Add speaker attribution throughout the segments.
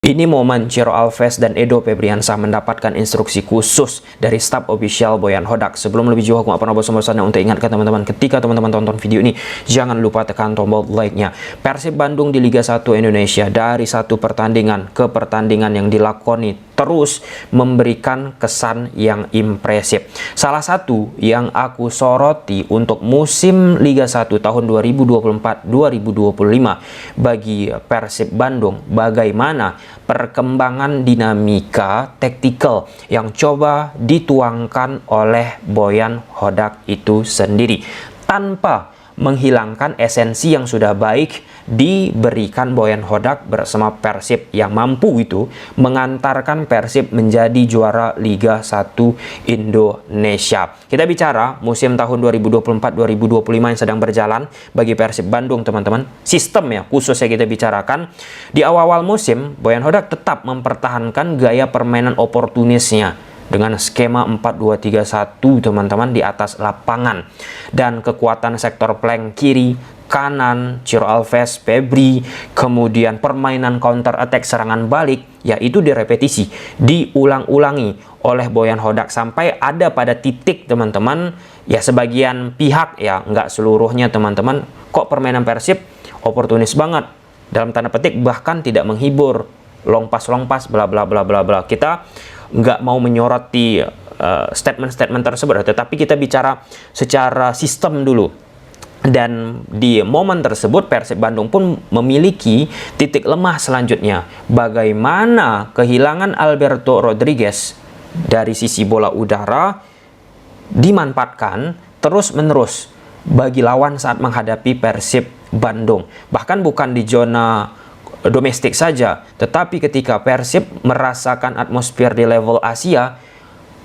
Speaker 1: Ini momen Ciro Alves dan Edo Febriansah mendapatkan instruksi khusus dari staf official Boyan Hodak. Sebelum lebih jauh, aku nggak pernah bosan-bosannya untuk ingatkan teman-teman, ketika teman-teman tonton video ini, jangan lupa tekan tombol like-nya. Persib Bandung di Liga 1 Indonesia dari satu pertandingan ke pertandingan yang dilakoni terus memberikan kesan yang impresif. Salah satu yang aku soroti untuk musim Liga 1 tahun 2024-2025 bagi Persib Bandung, bagaimana perkembangan dinamika taktikal yang coba dituangkan oleh Boyan Hodak itu sendiri, tanpa menghilangkan esensi yang sudah baik diberikan Boyan Hodak bersama Persib, yang mampu itu mengantarkan Persib menjadi juara Liga 1 Indonesia. Kita bicara musim tahun 2024-2025 yang sedang berjalan bagi Persib Bandung, teman-teman. Sistem ya khususnya kita bicarakan. Di awal-awal musim, Boyan Hodak tetap mempertahankan gaya permainan oportunisnya dengan skema 4-2-3-1, teman-teman, di atas lapangan, dan kekuatan sektor flank kiri, kanan, Ciro Alves, Febri, kemudian permainan counter attack, serangan balik, yaitu direpetisi, diulang-ulangi oleh Boyan Hodak sampai ada pada titik, teman-teman, ya sebagian pihak, ya nggak seluruhnya, teman-teman, kok permainan Persib oportunis banget, dalam tanda petik, bahkan tidak menghibur, long pass bla bla bla bla bla. Kita nggak mau menyoroti statement-statement tersebut, tetapi kita bicara secara sistem dulu. Dan di momen tersebut Persib Bandung pun memiliki titik lemah selanjutnya. Bagaimana kehilangan Alberto Rodriguez dari sisi bola udara dimanfaatkan terus-menerus bagi lawan saat menghadapi Persib Bandung. Bahkan bukan di zona domestik saja, tetapi ketika Persib merasakan atmosfer di level Asia,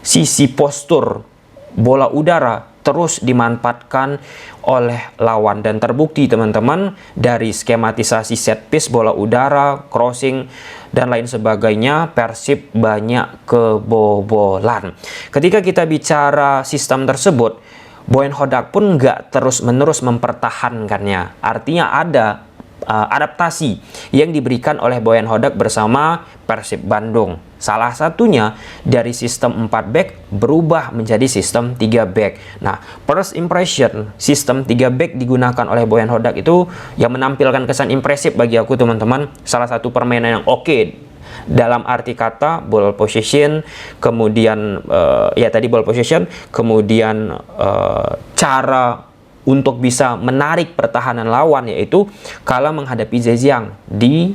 Speaker 1: sisi postur bola udara terus dimanfaatkan oleh lawan, dan terbukti, teman-teman, dari skematisasi set piece, bola udara, crossing, dan lain sebagainya, Persib banyak kebobolan. Ketika kita bicara sistem tersebut, Boyan Hodak pun nggak terus-menerus mempertahankannya. Artinya ada adaptasi yang diberikan oleh Boyan Hodak bersama Persib Bandung. Salah satunya dari sistem 4 back berubah menjadi sistem 3 back. Nah, first impression sistem 3 back digunakan oleh Boyan Hodak itu yang menampilkan kesan impresif bagi aku, teman-teman. Salah satu permainan yang oke dalam arti kata ball possession, kemudian ya tadi ball possession, kemudian cara untuk bisa menarik pertahanan lawan, yaitu kala menghadapi Zhejiang di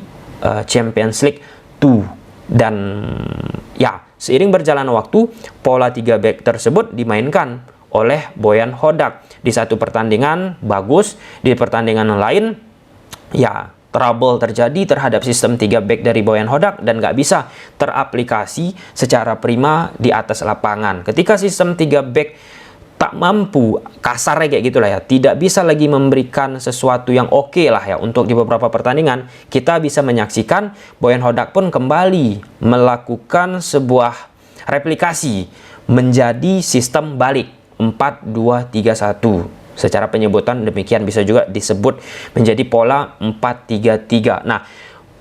Speaker 1: Champions League 2. Dan ya, seiring berjalan waktu, pola 3 back tersebut dimainkan oleh Boyan Hodak. Di satu pertandingan bagus, di pertandingan lain ya trouble terjadi terhadap sistem 3 back dari Boyan Hodak dan nggak bisa teraplikasi secara prima di atas lapangan. Ketika sistem 3 back tak mampu, kasarnya kayak gitulah ya, tidak bisa lagi memberikan sesuatu yang oke lah ya untuk di beberapa pertandingan, kita bisa menyaksikan Boyan Hodak pun kembali melakukan sebuah replikasi menjadi sistem balik 4-2-3-1. Secara penyebutan demikian, bisa juga disebut menjadi pola 4-3-3. Nah,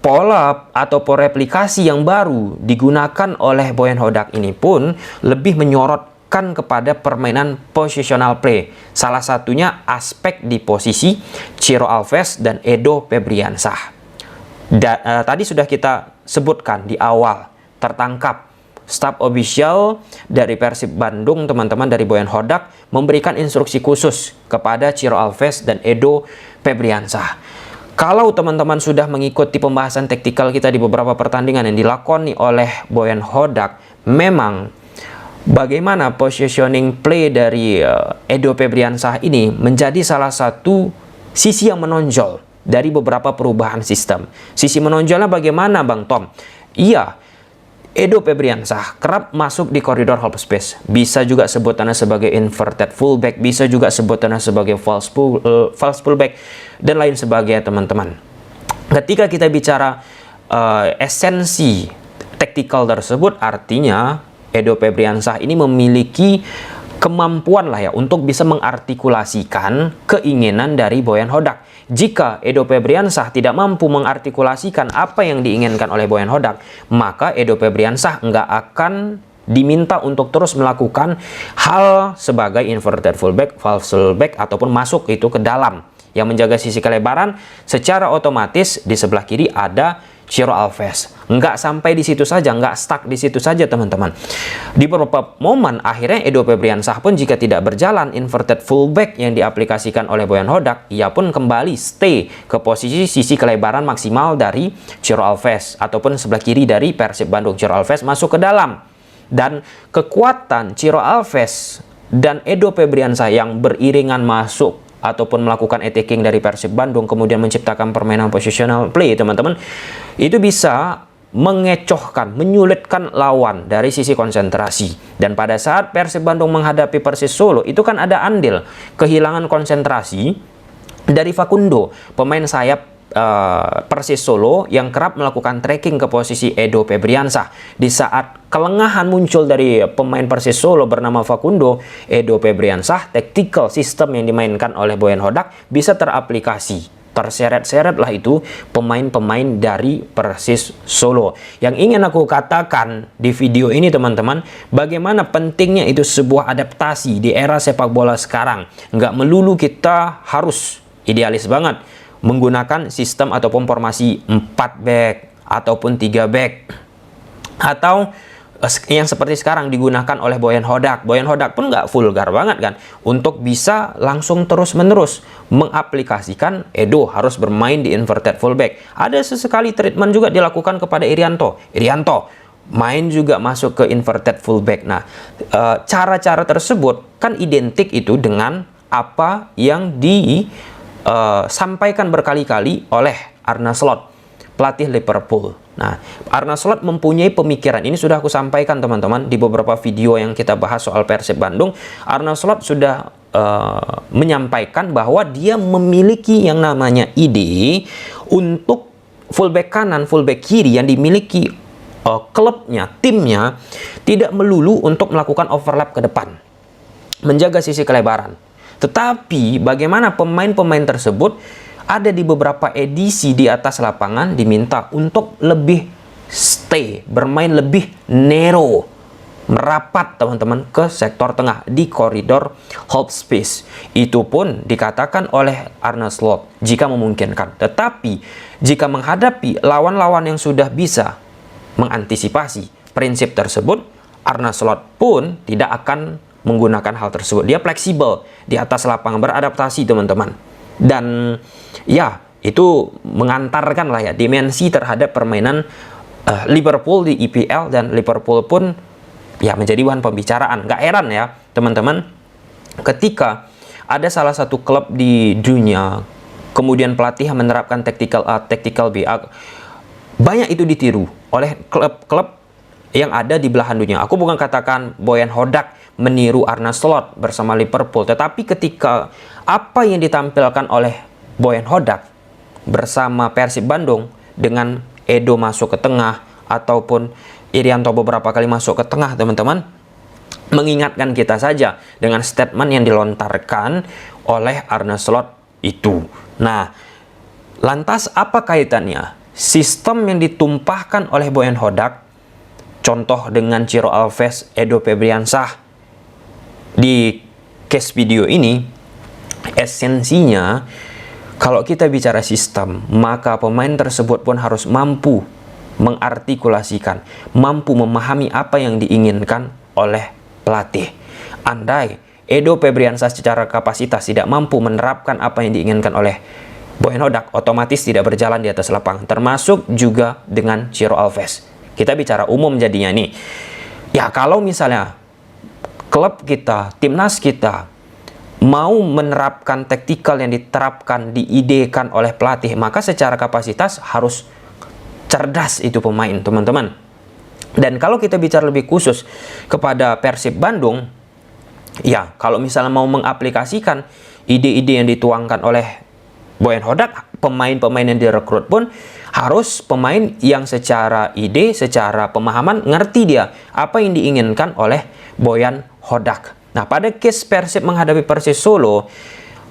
Speaker 1: pola atau replikasi yang baru digunakan oleh Boyan Hodak ini pun lebih menyorot kepada permainan positional play. Salah satunya aspek di posisi Ciro Alves dan Edo Febriansah. Tadi sudah kita sebutkan di awal, tertangkap staf official dari Persib Bandung, teman-teman, dari Boyan Hodak memberikan instruksi khusus kepada Ciro Alves dan Edo Febriansah. Kalau teman-teman sudah mengikuti pembahasan taktikal kita di beberapa pertandingan yang dilakoni oleh Boyan Hodak, memang bagaimana positioning play dari Edo Febriansah ini menjadi salah satu sisi yang menonjol dari beberapa perubahan sistem. Sisi menonjolnya bagaimana, Bang Tom? Iya, Edo Febriansah kerap masuk di koridor half space. Bisa juga sebutannya sebagai inverted fullback, bisa juga sebutannya sebagai false fullback, dan lain sebagainya, teman-teman. Ketika kita bicara esensi taktikal tersebut, artinya Edo Febriansah ini memiliki kemampuan lah ya untuk bisa mengartikulasikan keinginan dari Boyan Hodak. Jika Edo Febriansah tidak mampu mengartikulasikan apa yang diinginkan oleh Boyan Hodak, maka Edo Febriansah nggak akan diminta untuk terus melakukan hal sebagai inverted fullback, false fullback, ataupun masuk itu ke dalam yang menjaga sisi kelebaran. Secara otomatis di sebelah kiri ada Ciro Alves. Nggak sampai di situ saja, nggak stuck di situ saja teman-teman. Di beberapa momen akhirnya Edo Febriansah pun jika tidak berjalan inverted fullback yang diaplikasikan oleh Boyan Hodak, ia pun kembali stay ke posisi sisi kelebaran maksimal dari Ciro Alves ataupun sebelah kiri dari Persib Bandung. Ciro Alves masuk ke dalam. Dan kekuatan Ciro Alves dan Edo Febriansah yang beriringan masuk ataupun melakukan attacking dari Persib Bandung, kemudian menciptakan permainan positional play, teman-teman, itu bisa mengecohkan, menyulitkan lawan dari sisi konsentrasi. Dan pada saat Persib Bandung menghadapi Persis Solo, itu kan ada andil kehilangan konsentrasi dari Facundo, pemain sayap Persis Solo yang kerap melakukan tracking ke posisi Edo Febriansah. Di saat kelengahan muncul dari pemain Persis Solo bernama Facundo, Edo Febriansah, tactical system yang dimainkan oleh Boyan Hodak bisa teraplikasi. Terseret-seret lah itu pemain-pemain dari Persis Solo. Yang ingin aku katakan di video ini teman-teman, bagaimana pentingnya itu sebuah adaptasi di era sepak bola sekarang. Nggak melulu kita harus idealis banget menggunakan sistem ataupun formasi 4 back ataupun 3 back, atau yang seperti sekarang digunakan oleh Boyan Hodak. Boyan Hodak pun nggak vulgar banget kan untuk bisa langsung terus-menerus mengaplikasikan Edo harus bermain di inverted fullback. Ada sesekali treatment juga dilakukan kepada Irianto main juga masuk ke inverted fullback. Nah, cara-cara tersebut kan identik itu dengan apa yang sampaikan berkali-kali oleh Arne Slot, pelatih Liverpool. Nah, Arne Slot mempunyai pemikiran ini, sudah aku sampaikan teman-teman di beberapa video yang kita bahas soal Persib Bandung. Arne Slot sudah menyampaikan bahwa dia memiliki yang namanya ide untuk fullback kanan, fullback kiri yang dimiliki klubnya, timnya, tidak melulu untuk melakukan overlap ke depan, menjaga sisi kelebaran. Tetapi bagaimana pemain-pemain tersebut ada di beberapa edisi di atas lapangan diminta untuk lebih stay, bermain lebih narrow, merapat teman-teman ke sektor tengah di koridor half space. Itu pun dikatakan oleh Arne Slot jika memungkinkan. Tetapi jika menghadapi lawan-lawan yang sudah bisa mengantisipasi prinsip tersebut, Arne Slot pun tidak akan menggunakan hal tersebut. Dia fleksibel di atas lapangan, beradaptasi teman-teman. Dan ya, itu mengantarkan lah ya dimensi terhadap permainan Liverpool di EPL, dan Liverpool pun ya menjadi bahan pembicaraan. Gak heran ya teman-teman ketika ada salah satu klub di dunia kemudian pelatih menerapkan tactical A, tactical B, banyak itu ditiru oleh klub-klub yang ada di belahan dunia. Aku bukan katakan Boyan Hodak meniru Arne Slot bersama Liverpool, tetapi ketika apa yang ditampilkan oleh Boyan Hodak bersama Persib Bandung dengan Edo masuk ke tengah ataupun Irianto beberapa kali masuk ke tengah, teman-teman, mengingatkan kita saja dengan statement yang dilontarkan oleh Arne Slot itu. Nah, lantas apa kaitannya sistem yang ditumpahkan oleh Boyan Hodak, contoh dengan Ciro Alves, Edo Febriansah di case video ini? Esensinya, kalau kita bicara sistem, maka pemain tersebut pun harus mampu mengartikulasikan, mampu memahami apa yang diinginkan oleh pelatih. Andai Edo Febriansah secara kapasitas tidak mampu menerapkan apa yang diinginkan oleh Boyan Hodak, otomatis tidak berjalan di atas lapangan, termasuk juga dengan Ciro Alves. Kita bicara umum jadinya nih. Ya, kalau misalnya klub kita, timnas kita mau menerapkan taktikal yang diterapkan, diidekan oleh pelatih, maka secara kapasitas harus cerdas itu pemain, teman-teman. Dan kalau kita bicara lebih khusus kepada Persib Bandung, ya kalau misalnya mau mengaplikasikan ide-ide yang dituangkan oleh Boyan Hodak, pemain-pemain yang direkrut pun harus pemain yang secara ide, secara pemahaman ngerti dia apa yang diinginkan oleh Boyan Hodak. Nah, pada case Persib menghadapi Persis Solo,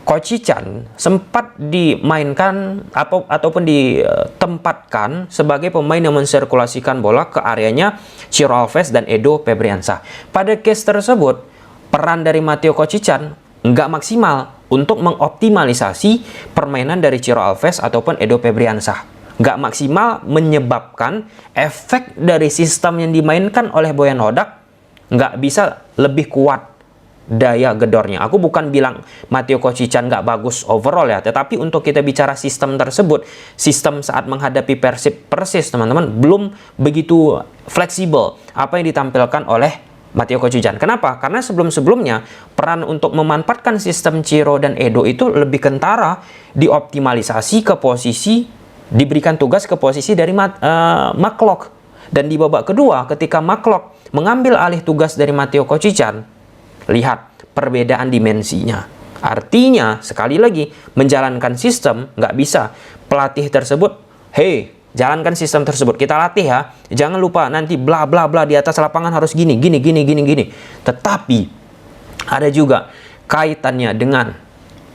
Speaker 1: Coach Chan sempat dimainkan ataupun ditempatkan sebagai pemain yang mensirkulasikan bola ke areanya Ciro Alves dan Edo Febriansah. Pada case tersebut, peran dari Matteo Coccican nggak maksimal untuk mengoptimalisasi permainan dari Ciro Alves ataupun Edo Febriansah. Nggak maksimal menyebabkan efek dari sistem yang dimainkan oleh Boyan Hodak nggak bisa lebih kuat daya gedornya. Aku bukan bilang Matteo Coccican nggak bagus overall ya, tetapi untuk kita bicara sistem tersebut, sistem saat menghadapi Persis teman-teman belum begitu fleksibel apa yang ditampilkan oleh Matteo Coccican. Kenapa? Karena sebelum-sebelumnya peran untuk memanfaatkan sistem Ciro dan Edo itu lebih kentara dioptimalisasi ke posisi, diberikan tugas ke posisi dari McClough. Dan di babak kedua ketika McClough mengambil alih tugas dari Matteo Coccican, lihat perbedaan dimensinya. Artinya sekali lagi menjalankan sistem nggak bisa pelatih tersebut, hey, jalankan sistem tersebut, kita latih ya. Jangan lupa nanti bla bla bla di atas lapangan harus gini. Tetapi ada juga kaitannya dengan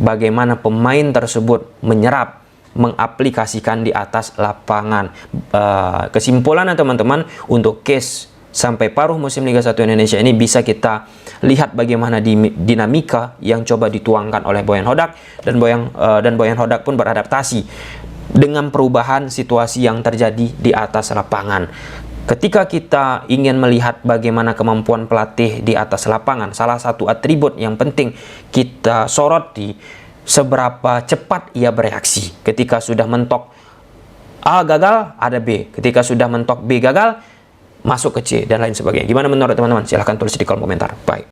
Speaker 1: bagaimana pemain tersebut menyerap, mengaplikasikan di atas lapangan. Kesimpulannya teman-teman, untuk case sampai paruh musim Liga 1 Indonesia ini bisa kita lihat bagaimana dinamika yang coba dituangkan oleh Boyan Hodak, dan Boyan Hodak pun beradaptasi dengan perubahan situasi yang terjadi di atas lapangan. Ketika kita ingin melihat bagaimana kemampuan pelatih di atas lapangan, salah satu atribut yang penting kita soroti seberapa cepat ia bereaksi. Ketika sudah mentok A gagal, ada B. Ketika sudah mentok B gagal, masuk ke C dan lain sebagainya. Gimana menurut teman-teman? Silahkan tulis di kolom komentar. Bye.